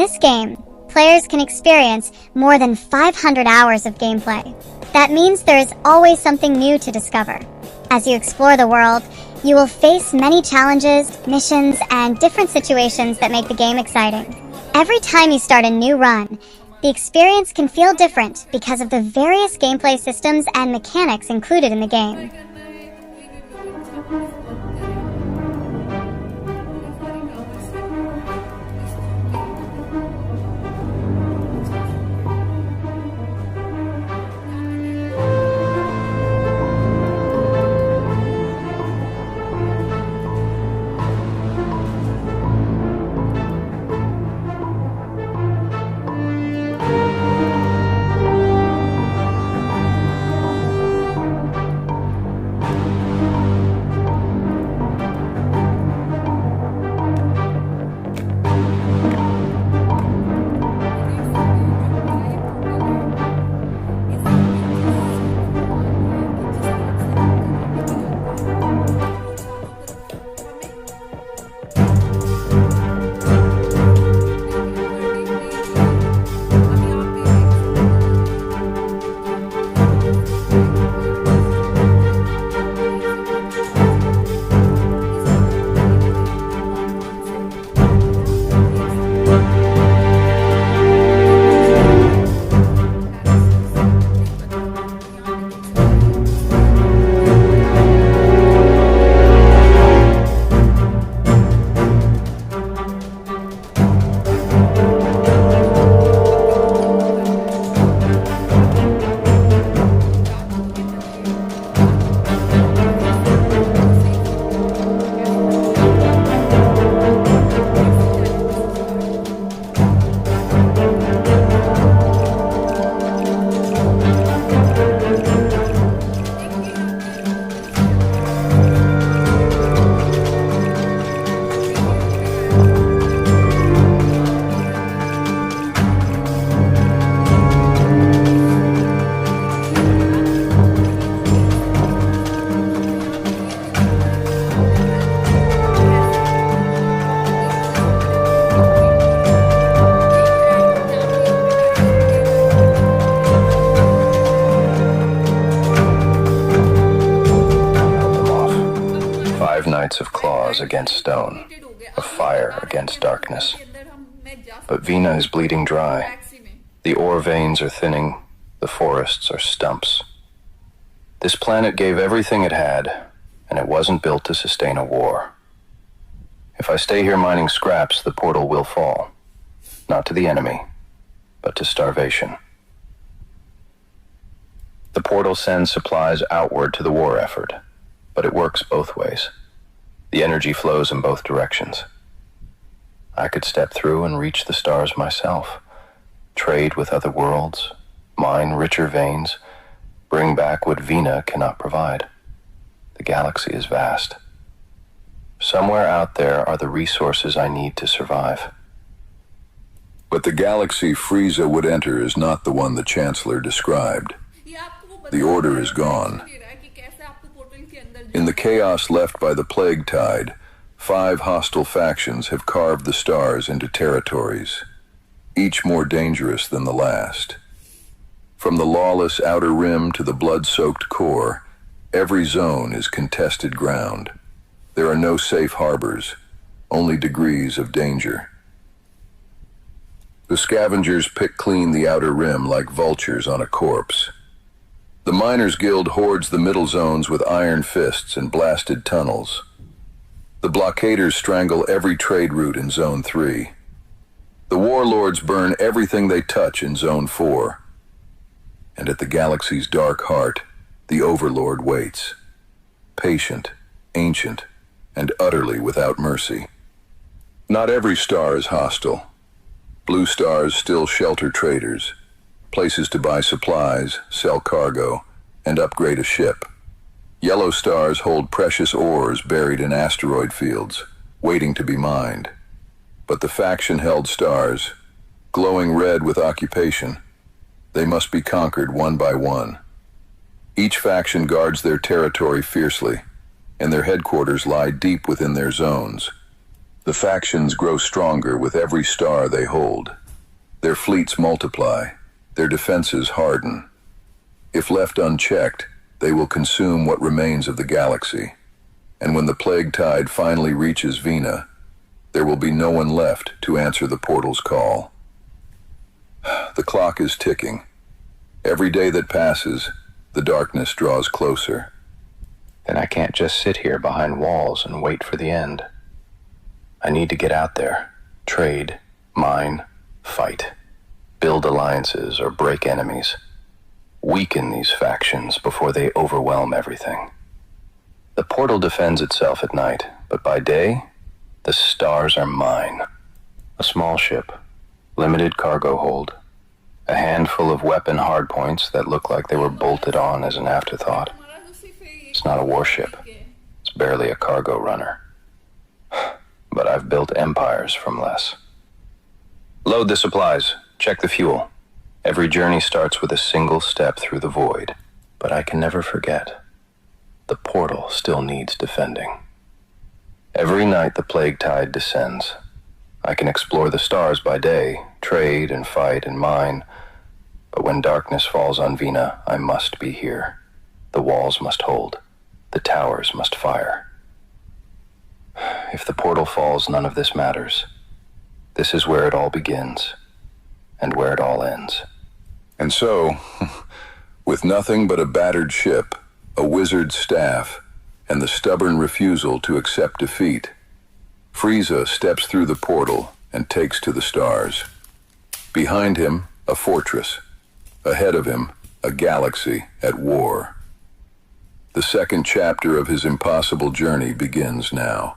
this game, players can experience more than 500 hours of gameplay. That means there is always something new to discover. As you explore the world, you will face many challenges, missions, and different situations that make the game exciting. Every time you start a new run, the experience can feel different because of the various gameplay systems and mechanics included in the game. Of claws against stone, of fire against darkness. But Vina is bleeding dry. The ore veins are thinning, the forests are stumps. This planet gave everything it had, and it wasn't built to sustain a war. If I stay here mining scraps, the portal will fall. Not to the enemy, but to starvation. The portal sends supplies outward to the war effort, but it works both ways. The energy flows in both directions. I could step through and reach the stars myself, trade with other worlds, mine richer veins, bring back what Vina cannot provide. The galaxy is vast. Somewhere out there are the resources I need to survive. But the galaxy Frieza would enter is not the one the Chancellor described. The Order is gone. In the chaos left by the Plague Tide, 5 hostile factions have carved the stars into territories, each more dangerous than the last. From the lawless outer rim to the blood-soaked core, every zone is contested ground. There are no safe harbors, only degrees of danger. The scavengers pick clean the outer rim like vultures on a corpse. The Miners' Guild hoards the middle zones with iron fists and blasted tunnels. The blockaders strangle every trade route in Zone 3. The warlords burn everything they touch in Zone 4. And at the galaxy's dark heart, the Overlord waits. Patient, ancient, and utterly without mercy. Not every star is hostile. Blue stars still shelter traders, places to buy supplies, sell cargo, and upgrade a ship. Yellow stars hold precious ores buried in asteroid fields, waiting to be mined. But the faction-held stars, glowing red with occupation, they must be conquered one by one. Each faction guards their territory fiercely, and their headquarters lie deep within their zones. The factions grow stronger with every star they hold. Their fleets multiply, their defenses harden. If left unchecked, they will consume what remains of the galaxy. And when the plague tide finally reaches Vina, there will be no one left to answer the portal's call. The clock is ticking. Every day that passes, the darkness draws closer. Then I can't just sit here behind walls and wait for the end. I need to get out there, trade, mine, fight, build alliances or break enemies, weaken these factions before they overwhelm everything. The portal defends itself at night, but by day, the stars are mine. A small ship, limited cargo hold, a handful of weapon hardpoints that look like they were bolted on as an afterthought. It's not a warship. It's barely a cargo runner. But I've built empires from less. Load the supplies. Check the fuel. Every journey starts with a single step through the void. But I can never forget. The portal still needs defending. Every night the plague tide descends. I can explore the stars by day, trade and fight and mine. But when darkness falls on Vina, I must be here. The walls must hold. The towers must fire. If the portal falls, none of this matters. This is where it all begins, and where it all ends. And so, with nothing but a battered ship, a wizard's staff, and the stubborn refusal to accept defeat, Frieza steps through the portal and takes to the stars. Behind him, a fortress. Ahead of him, a galaxy at war. The second chapter of his impossible journey begins now.